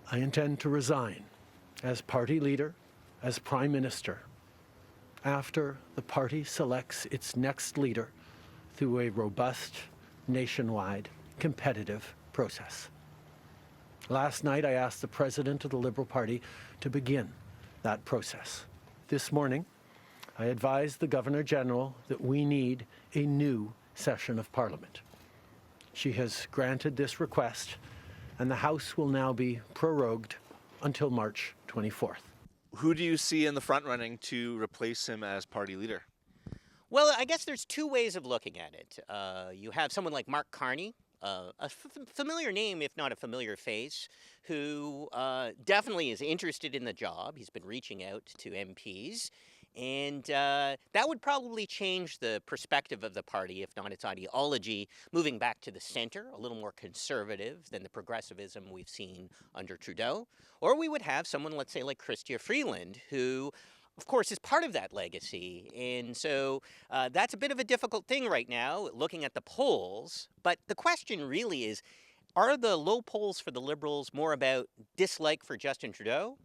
I intend to resign as party leader, as Prime Minister, after the party selects its next leader through a robust, nationwide, competitive process. Last night, I asked the President of the Liberal Party to begin that process. This morning, I advised the Governor-General that we need a new session of Parliament. She has granted this request, and the House will now be prorogued until March 24th. Who do you see in the front running to replace him as party leader? Well, I guess there's two ways of looking at it. You have someone like Mark Carney, a familiar name, if not a familiar face, who definitely is interested in the job. He's been reaching out to MPs. And that would probably change the perspective of the party, if not its ideology, moving back to the center, a little more conservative than the progressivism we've seen under Trudeau. Or we would have someone, let's say, like Chrystia Freeland, who, of course, is part of that legacy. And so that's a bit of a difficult thing right now, looking at the polls. But the question really is, are the low polls for the Liberals more about dislike for Justin Trudeau?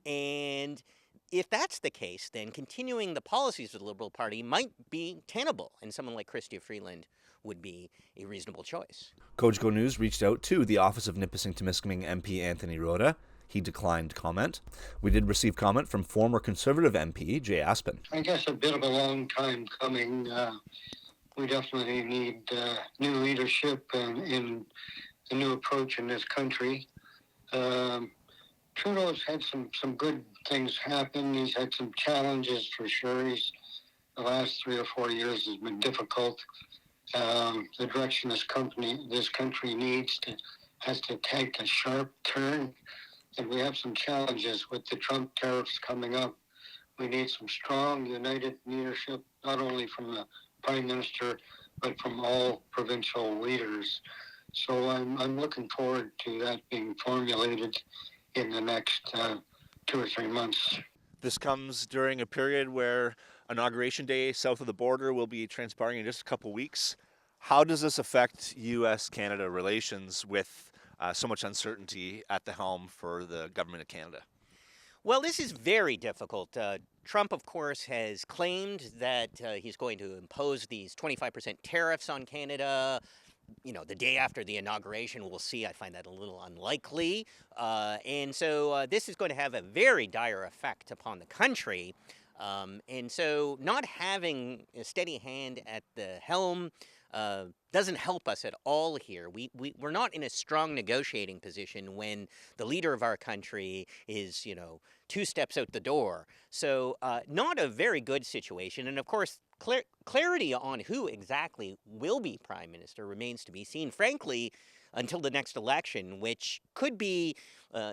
And if that's the case, then continuing the policies of the Liberal Party might be tenable, and someone like Chrystia Freeland would be a reasonable choice. Cogeco News reached out to the office of Nipissing-Temiskaming MP Anthony Rhoda. He declined comment. We did receive comment from former Conservative MP Jay Aspin. I guess a bit of a long time coming. We definitely need new leadership and a new approach in this country. Trudeau's had some good things happen. He's had some challenges for sure. The last 3 or 4 years has been difficult. The direction this country has to take a sharp turn. And we have some challenges with the Trump tariffs coming up. We need some strong, united leadership, not only from the Prime Minister, but from all provincial leaders. So I'm looking forward to that being formulated in the next 2 or 3 months. This comes during a period where Inauguration Day south of the border will be transpiring in just a couple weeks. How does this affect U.S.-Canada relations with so much uncertainty at the helm for the government of Canada? Well, this is very difficult. Trump, of course, has claimed that he's going to impose these 25% tariffs on Canada. You know, the day after the inauguration, we'll see. I find that a little unlikely. And so this is going to have a very dire effect upon the country. And so not having a steady hand at the helm doesn't help us at all here. We're not in a strong negotiating position when the leader of our country is, 2 steps out the door. So not a very good situation. And of course, clarity on who exactly will be Prime Minister remains to be seen, frankly, until the next election, which could be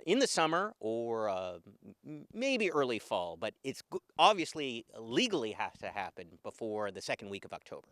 in the summer or maybe early fall. But it's obviously legally has to happen before the second week of October.